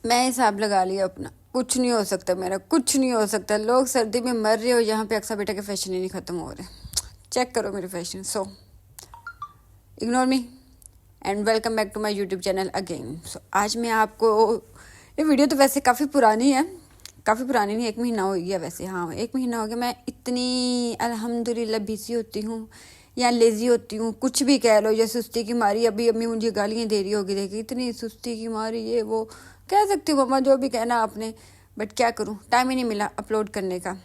मैं हिसाब लगा लिया अपना, कुछ नहीं हो सकता मेरा, कुछ नहीं हो सकता। लोग सर्दी में मर रहे हो, यहाँ पे अक्सा बेटा के फैशन ही नहीं ख़त्म हो रहे। चेक करो मेरे fashion. So ignore me and welcome back to my YouTube channel again. So आज मैं आपको, ये वीडियो तो वैसे काफ़ी पुरानी है, काफ़ी पुरानी नहीं, 1 महीना हो गया वैसे। हाँ 1 महीना हो गया। मैं इतनी अल्हम्दुलिल्लाह बिजी होती हूँ या लेज़ी होती हूँ, कुछ भी कह लो, या सुस्ती की मारी। अभी अम्मी मुझे गालियाँ दे रही होगी, देखी इतनी सुस्ती की मारी, ये वो कह सकती हूँ मम्मा, जो भी कहना आपने, बट क्या करूँ, टाइम ही नहीं मिला अपलोड करने का।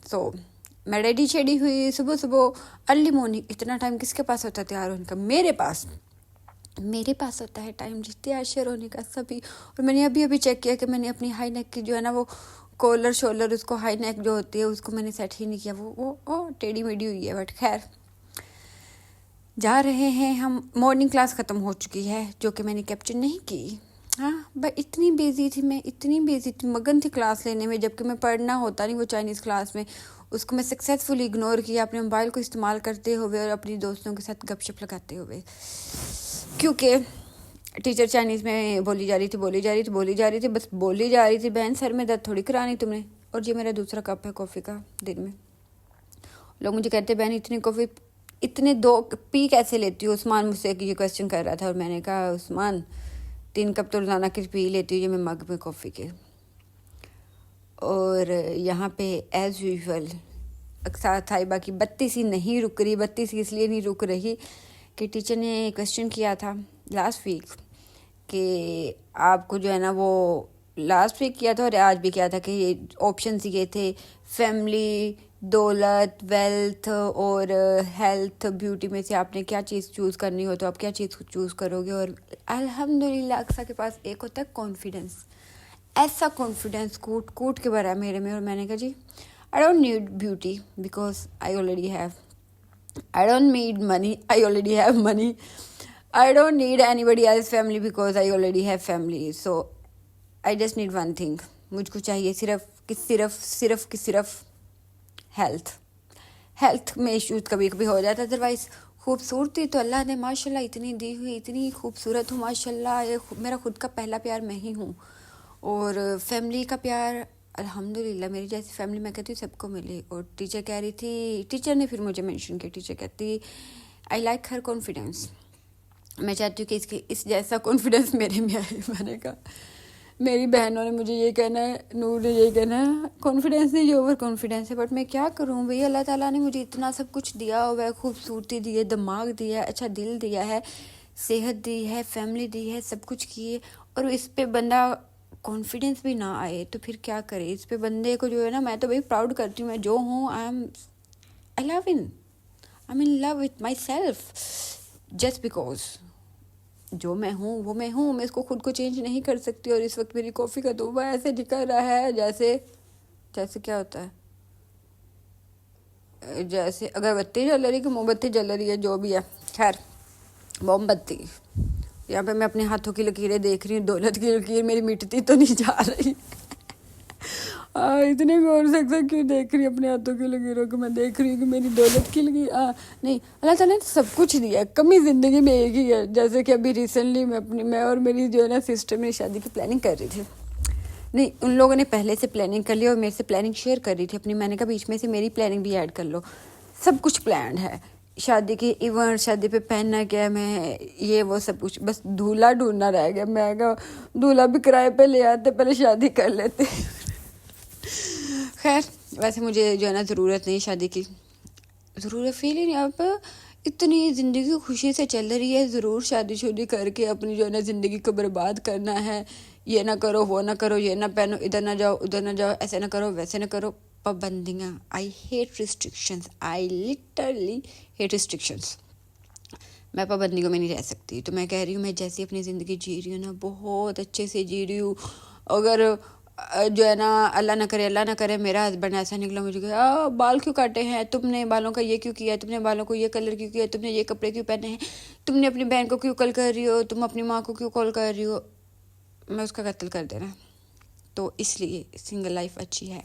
सो मैं रेडी शेडी हुई सुबह सुबह, अर्ली मॉर्निंग। इतना टाइम किसके पास होता है तैयार होने का? मेरे पास होता है टाइम जी तैयार शेयर होने का, सभी। और मैंने अभी अभी चेक किया कि मैंने अपनी हाई नेक की जो है ना, वो कॉलर शोल्डर, उसको हाई नेक जो होती है उसको मैंने सेट ही नहीं किया। वो टेढ़ी मेढ़ी हुई है, बट खैर जा रहे हैं हम। मॉर्निंग क्लास ख़त्म हो चुकी है, जो कि मैंने कैप्चर नहीं की। हाँ बट इतनी बिजी थी मैं, इतनी बिजी थी, मगन थी क्लास लेने में, जबकि मैं पढ़ना होता नहीं वो चाइनीज़ क्लास में। उसको मैं सक्सेसफुली इग्नोर किया, अपने मोबाइल को इस्तेमाल करते हुए और अपनी दोस्तों के साथ गपशप लगाते हुए, क्योंकि टीचर चाइनीज़ में बोली जा रही थी, बस बोली जा रही थी। बहन सर में दर्द थोड़ी करानी तुमने। और ये मेरा दूसरा कप है कॉफ़ी का दिन में। लोग मुझे कहते बहन इतनी कॉफ़ी, इतने 2 पी कैसे लेती हो? उस्मान मुझसे ये क्वेश्चन कर रहा था, और मैंने कहा उस्मान 3 कप तो रोज़ाना की पी लेती हूँ ये मैं मग में कॉफ़ी के। और यहाँ पे एज़ यूजुअल साहिबा की बत्ती सी नहीं रुक रही। बत्ती सी इसलिए नहीं रुक रही कि टीचर ने क्वेश्चन किया था लास्ट वीक कि आपको जो है ना, वो लास्ट वीक किया था और आज भी किया था कि ये ऑप्शन ये थे, फैमिली, दौलत, वेल्थ और हेल्थ, ब्यूटी में से आपने क्या चीज़ चूज़ करनी हो तो आप क्या चीज़ चूज़ करोगे। और अल्हम्दुलिल्लाह अक्सा के पास एक होता है कॉन्फिडेंस, ऐसा कॉन्फिडेंस कूट कूट के भरा है मेरे में। और मैंने कहा जी I don't need beauty because I already have, I don't need money, I already have money. I don't need anybody else's family because I already have family. So I just need one thing. मुझको चाहिए सिर्फ health में issues कभी कभी हो जाता है। Otherwise खूबसूरती तो अल्लाह ने माशाल्लाह इतनी दी हुई, इतनी खूबसूरत हूँ माशाल्लाह। ये मेरा खुद का पहला प्यार मैं ही हूँ। और फैमिली का प्यार अल्हम्दुलिल्लाह मेरी जैसी फैमिली मैं कहती हूँ सबको मिली। और टीचर कह रही थी, टीचर ने फिर मुझे मेंशन किया, टीचर कहती आई लाइक हर कॉन्फिडेंस, मैं चाहती हूँ कि इस जैसा कॉन्फिडेंस मेरे में आए। मैंने कहा मेरी बहनों ने मुझे ये कहना है, नूर ने ये कहना है, कॉन्फिडेंस नहीं ये ओवर कॉन्फिडेंस है। बट मैं क्या करूँ भैया, अल्लाह ताला ने मुझे इतना सब कुछ दिया हुआ है, खूबसूरती दी है, दिमाग दिया है, अच्छा दिल दिया है, सेहत दी है, फैमिली दी है, सब कुछ किए, और इस पे बंदा कॉन्फिडेंस भी ना आए तो फिर क्या करे। इस पे बंदे को जो है ना, मैं तो भाई प्राउड करती हूँ, मैं जो हूँ I am in love with my self, just because जो मैं हूँ वो मैं हूँ। मैं इसको खुद को चेंज नहीं कर सकती। और इस वक्त मेरी कॉफ़ी का धुआं ऐसे निकल रहा है जैसे जैसे क्या होता है, जैसे अगरबत्ती जल रही कि मोमबत्ती जल रही है, जो भी है, खैर मोमबत्ती। यहाँ पे मैं अपने हाथों की लकीरें देख रही हूँ, दौलत की लकीर मेरी मिटती तो नहीं जा रही। इतने गौर से अक्सर क्यों देख रही अपने हाथों की लकीरों को? मैं देख रही हूँ कि मेरी दौलत की लकीर नहीं, अल्लाह ताला ने सब कुछ दिया है, कमी ज़िंदगी में एक ही है। जैसे कि अभी रिसेंटली मैं और मेरी जो है ना सिस्टर मेरी शादी की प्लानिंग कर रही थी। नहीं, उन लोगों ने पहले से प्लानिंग कर लिया और मेरे से प्लानिंग शेयर कर रही थी अपनी। मैंने कहा बीच में से मेरी प्लानिंग भी ऐड कर लो। सब कुछ प्लान्ड है, शादी की इवेंट, शादी पे पहनना क्या है, मैं ये वो सब कुछ, बस दूल्हा ढूंढना रह गया। मैं कहा दूल्हा भी किराए पे ले आते, पहले शादी कर लेते। खैर वैसे मुझे जो है ना ज़रूरत नहीं शादी की, ज़रूरत फील ही नहीं। अब इतनी ज़िंदगी खुशी से चल रही है, ज़रूर शादी करके अपनी जो है ना ज़िंदगी को बर्बाद करना है। ये ना करो, वो ना करो, ये ना पहनो, इधर ना जाओ, उधर ना जाओ, ऐसे ना करो, वैसे ना करो। पाबंदियाँ, I hate restrictions, I literally hate restrictions. मैं पाबंदियों में नहीं रह सकती। तो मैं कह रही हूँ मैं जैसी अपनी ज़िंदगी जी रही हूँ ना, बहुत अच्छे से जी रही हूँ। अगर जो है ना अल्लाह ना करे मेरा हस्बैंड ऐसा निकला, मुझे कहा बाल क्यों काटे हैं तुमने, बालों का ये क्यों किया है तुमने, बालों को ये कलर क्यों किया है तुमने, ये कपड़े क्यों पहने हैं तुमने, अपनी बहन को क्यों कॉल कर रही हो तुम, अपनी माँ को क्यों कॉल कर रही हो, मैं उसका कत्ल कर देना। तो इसलिए सिंगल लाइफ अच्छी है,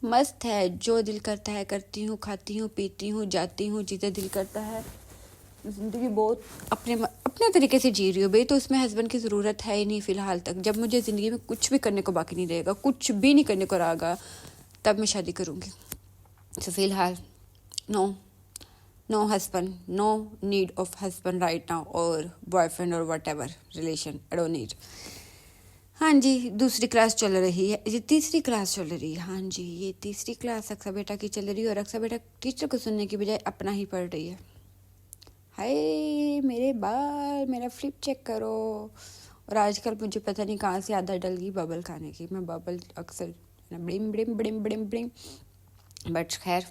मस्त है। जो दिल करता है करती हूँ, खाती हूँ, पीती हूँ, जाती हूँ, जिधर दिल करता है ज़िंदगी बहुत अपने तरीके से जी रही हो भाई, तो उसमें हस्बैंड की ज़रूरत है ही नहीं फ़िलहाल तक। जब मुझे ज़िंदगी में कुछ भी करने को बाकी नहीं रहेगा, कुछ भी नहीं करने को रहेगा, तब मैं शादी करूँगी। तो फ़िलहाल no, no husband, no need of husband right now, और बॉयफ्रेंड और whatever relation, I don't need. हाँ जी, दूसरी क्लास चल रही है, ये तीसरी क्लास चल रही है। हाँ जी, ये तीसरी क्लास अक्सा बेटा की चल रही है, और अक्सा बेटा टीचर को सुनने की बजाय अपना ही पढ़ रही है। हाय मेरे बाल, मेरा फ्लिप चेक करो। और आजकल मुझे पता नहीं कहाँ से आदत डल गई बबल खाने की। मैं बबल अक्सर ब्डिम ब्डिम ब्डिम ब्डिम ब्डिम, बट खैर।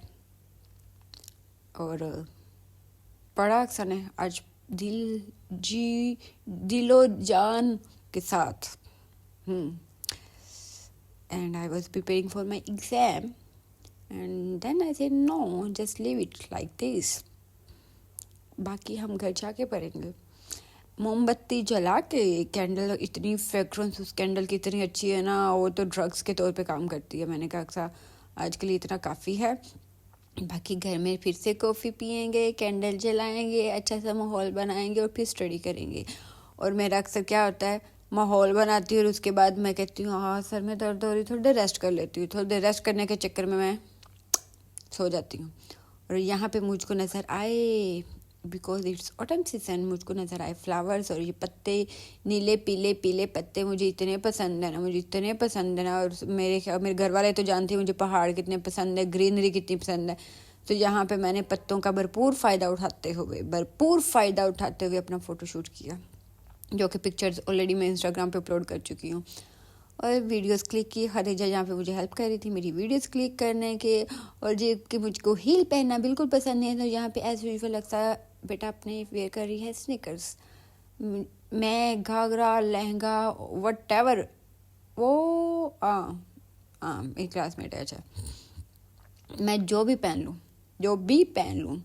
और पढ़ा अक्सर ने आज दिलो जान के साथ। And I was preparing for my exam, and then I said no, just leave it like this, बाकी हम घर जाके पढ़ेंगे। मोमबत्ती जला के कैंडल, इतनी फ्रेग्रेंस उस कैंडल की इतनी अच्छी है ना, वो तो ड्रग्स के तौर पे काम करती है। मैंने कहा अक्सा आज के लिए इतना काफ़ी है, बाकी घर में फिर से कॉफ़ी पियेंगे, कैंडल जलाएंगे, अच्छा सा माहौल बनाएंगे और फिर स्टडी करेंगे। और मेरा अक्सर क्या होता है, माहौल बनाती हूँ और उसके बाद मैं कहती हूँ हाँ सर में दर्द हो रही, थोड़ी देर रेस्ट कर लेती हूँ। थोड़ी देर रेस्ट करने के चक्कर में मैं सो जाती हूँ। और यहाँ पे मुझको नज़र आए, बिकॉज इट्स ऑटम सीजन, मुझको नज़र आए फ्लावर्स, और ये पत्ते नीले पीले पीले पत्ते मुझे इतने पसंद है ना, मुझे इतने पसंद है ना। और मेरे घर वाले तो जानते हैं मुझे पहाड़ कितने पसंद है, ग्रीनरी कितनी पसंद है। तो यहाँ पे मैंने पत्तों का भरपूर फ़ायदा उठाते हुए अपना फ़ोटोशूट किया, जो कि पिक्चर्स ऑलरेडी मैं इंस्टाग्राम पे अपलोड कर चुकी हूँ। और वीडियोस क्लिक की। खदीजा यहाँ पे मुझे हेल्प कर रही थी मेरी वीडियोस क्लिक करने के। और जो कि मुझको हील पहनना बिल्कुल पसंद नहीं है, तो यहाँ पे एज यूजुअल लगता बेटा अपने वेयर कर रही है स्नीकर्स। मैं घाघरा लहंगा वट एवर, वो एक क्लासमेट है, अच्छा मैं जो भी पहन लूँ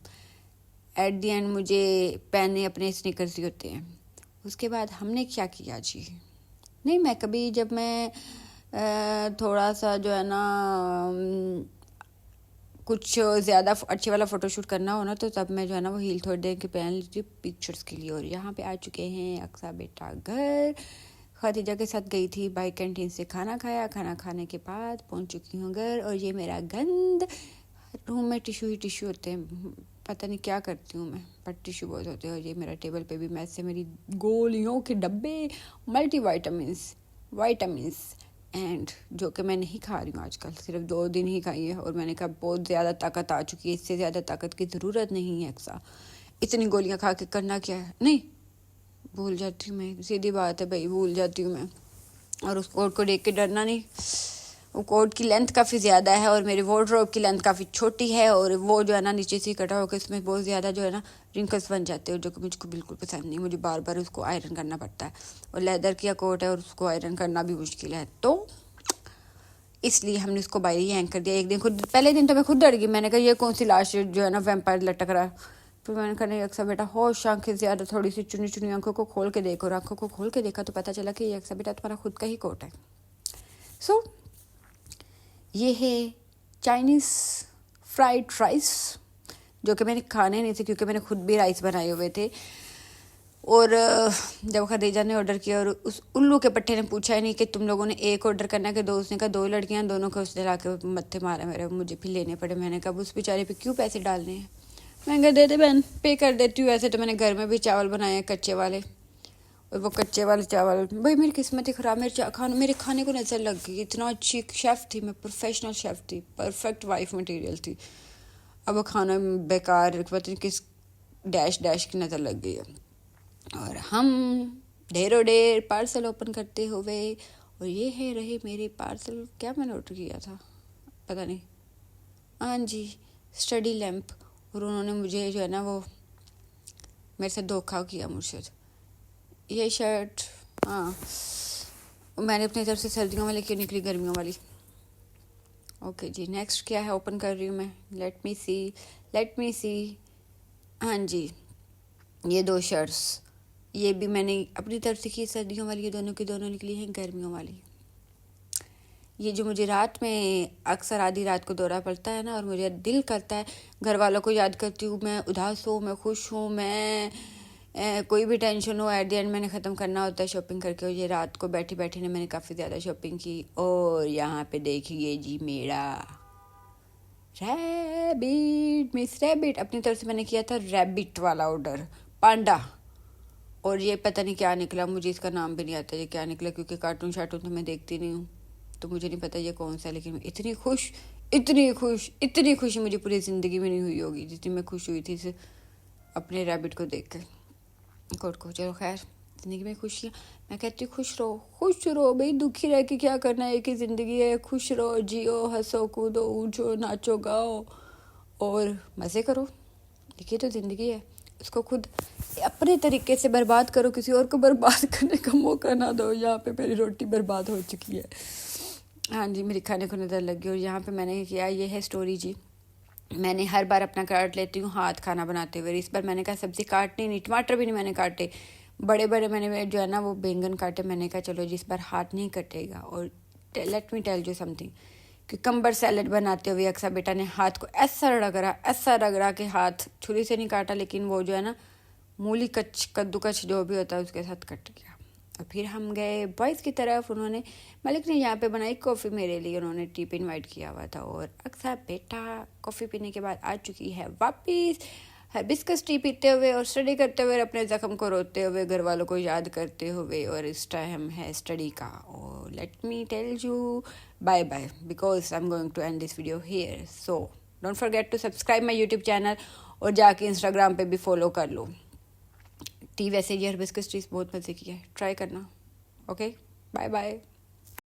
एट दी एंड मुझे पहनने अपने स्नीकर्स ही होते हैं। उसके बाद हमने क्या किया जी, नहीं मैं कभी जब मैं थोड़ा सा जो है ना कुछ ज़्यादा अच्छे वाला फ़ोटोशूट करना हो ना, तो तब मैं जो है ना वो हील थोड़ी देर के पहन लेती हूँ पिक्चर्स के लिए। और यहाँ पे आ चुके हैं अक्सा बेटा घर। खदीजा के साथ गई थी बाइक कैंटीन से खाना खाया, खाना खाने के बाद पहुँच चुकी हूँ घर। और ये मेरा गंद रूम में टिशू ही टिशू होते हैं, पता नहीं क्या करती हूँ मैं, पर टिशू बहुत होते हैं। और ये मेरा टेबल पे भी मैं से मेरी गोलियों के डब्बे, मल्टी वाइटामिन्स एंड जो कि मैं नहीं खा रही हूँ आजकल, सिर्फ 2 दिन ही खाई है। और मैंने कहा बहुत ज़्यादा ताकत आ चुकी है, इससे ज़्यादा ताकत की ज़रूरत नहीं है अक्सा, इतनी गोलियाँ खा के करना क्या है। नहीं, भूल जाती हूँ मैं, सीधी बात है भाई, भूल जाती हूँ मैं। और उस कोट को देख के डरना नहीं, वो कोट की लेंथ काफ़ी ज़्यादा है और मेरे वार्डरोब की लेंथ काफ़ी छोटी है। और वो जो है ना नीचे से कटा होकर इसमें बहुत ज़्यादा जो है ना रिंकल्स बन जाते हैं, जो कि मुझको बिल्कुल पसंद नहीं। मुझे बार बार उसको आयरन करना पड़ता है, और लेदर की कोट है और उसको आयरन करना भी मुश्किल है, तो इसलिए हमने उसको बाहर ही हैंग कर दिया। एक दिन खुद, पहले दिन तो मैं खुद डर गई, मैंने कहा ये कौन सी लाश जो है ना वैम्पायर लटक रहा है। फिर मैंने कहा नहीं अक्सा बेटा, होश आंखें ज़्यादा थोड़ी सी चुनी चुनी आंखों को खोल के देखो। और आंखों को खोल के देखा तो पता चला कि ये अक्सा बेटा तुम्हारा खुद का ही कोट है। सो ये है चाइनीज़ फ्राइड राइस, जो कि मैंने खाने नहीं थे क्योंकि मैंने खुद भी राइस बनाए हुए थे। और जब खदीजा ने ऑर्डर किया और उस उल्लू के पट्टे ने पूछा ही नहीं कि तुम लोगों ने एक ऑर्डर करना है कि दो, उसने कहा 2 लड़कियां, दोनों को उसने ला के मत्थे मारा मेरे, मुझे भी लेने पड़े। मैंने कहा उस बेचारे पे क्यों पैसे डालने हैं, मैं कहा दे दे बहन, पे कर देती हूँ। ऐसे तो मैंने घर में भी चावल बनाए हैं कच्चे वाले, और वो कच्चे वाले चावल, भाई मेरी किस्मत ही ख़राब, मेरे खाने को नज़र लग गई। इतना अच्छी शेफ़ थी मैं, प्रोफेशनल शेफ़ थी, परफेक्ट वाइफ मटेरियल थी, अब वो खाना बेकार, पता नहीं किस डैश डैश की नज़र लग गई है। और हम ढेरों ढेर पार्सल ओपन करते हुए, और ये है रहे मेरे पार्सल। क्या मैंने ऑर्डर किया था पता नहीं, हाँ जी स्टडी लैम्प। और उन्होंने मुझे जो है ना वो मेरे से धोखा किया मुझसे। ये शर्ट, हाँ मैंने अपनी तरफ से सर्दियों वाली क्यों निकली गर्मियों वाली। ओके जी, नेक्स्ट क्या है ओपन कर रही हूँ मैं, लेट मी सी। हाँ जी, ये 2 शर्ट्स, ये भी मैंने अपनी तरफ से की सर्दियों वाली, ये दोनों की दोनों निकली हैं गर्मियों वाली। ये जो मुझे रात में अक्सर आधी रात को दौरा पड़ता है ना, और मुझे दिल करता है, घर वालों को याद करती हूँ, मैं उदास हूँ, मैं खुश हूँ, मैं कोई भी टेंशन हो, एट द एंड मैंने ख़त्म करना होता है शॉपिंग करके। और ये रात को बैठी बैठी ने मैंने काफ़ी ज़्यादा शॉपिंग की। और यहाँ पे देखिए जी मेरा रैबिट, मिस रैबिट, अपनी तरफ से मैंने किया था रैबिट वाला ऑर्डर, पांडा। और ये पता नहीं क्या निकला, मुझे इसका नाम भी नहीं आता ये क्या निकला, क्योंकि कार्टून शार्टून तो मैं देखती नहीं हूँ, तो मुझे नहीं पता ये कौन सा है। लेकिन मैं इतनी खुश, इतनी खुश, इतनी खुशी मुझे पूरी ज़िंदगी में नहीं हुई होगी जितनी मैं खुश हुई थी इस अपने रैबिट को देख कर, कोट को। चलो खैर, ज़िंदगी में खुशियाँ, मैं कहती हूँ खुश रहो भाई, दुखी रह के क्या करना है, एक ही ज़िंदगी है, खुश रहो, जियो, हंसो, कूदो, ऊँचो, नाचो, गाओ और मज़े करो। देखिए तो ज़िंदगी है, उसको खुद अपने तरीके से बर्बाद करो, किसी और को बर्बाद करने का मौका ना दो। यहाँ पे मेरी रोटी बर्बाद हो चुकी है, हाँ जी, मेरी खाने को नज़र लगी। और यहाँ पे मैंने किया, ये है स्टोरी जी। मैंने हर बार अपना काट लेती हूँ हाथ खाना बनाते हुए, इस बार मैंने कहा सब्ज़ी काटनी नहीं, टमाटर भी नहीं मैंने काटे, बड़े बड़े मैंने जो है ना वो बैंगन काटे। मैंने कहा चलो जिस बार हाथ नहीं कटेगा। और let me tell you something, cucumber salad बनाते हुए अक्सर बेटा ने हाथ को ऐसा रगड़ा कि हाथ छुरी से नहीं काटा, लेकिन वो जो है ना मूली कद्दूकस जो भी होता है उसके साथ कट गया। और फिर हम गए बॉयज़ की तरफ, उन्होंने मलिक ने यहाँ पे बनाई कॉफ़ी मेरे लिए, उन्होंने टी पे इन्वाइट किया हुआ था। और अक्सर बेटा कॉफ़ी पीने के बाद आ चुकी है वापस हिबिस्कस टी पीते हुए और स्टडी करते हुए, अपने ज़ख्म को रोते हुए, घर वालों को याद करते हुए। और इस टाइम है स्टडी का। और let me tell you bye bye, because I am going to end this video here. So don't forget to subscribe my YouTube channel, और जाके इंस्टाग्राम पे भी फॉलो कर लो। टी वैसे ये हिबिस्कस टी बहुत मज़े की है, ट्राई करना। Okay, bye bye.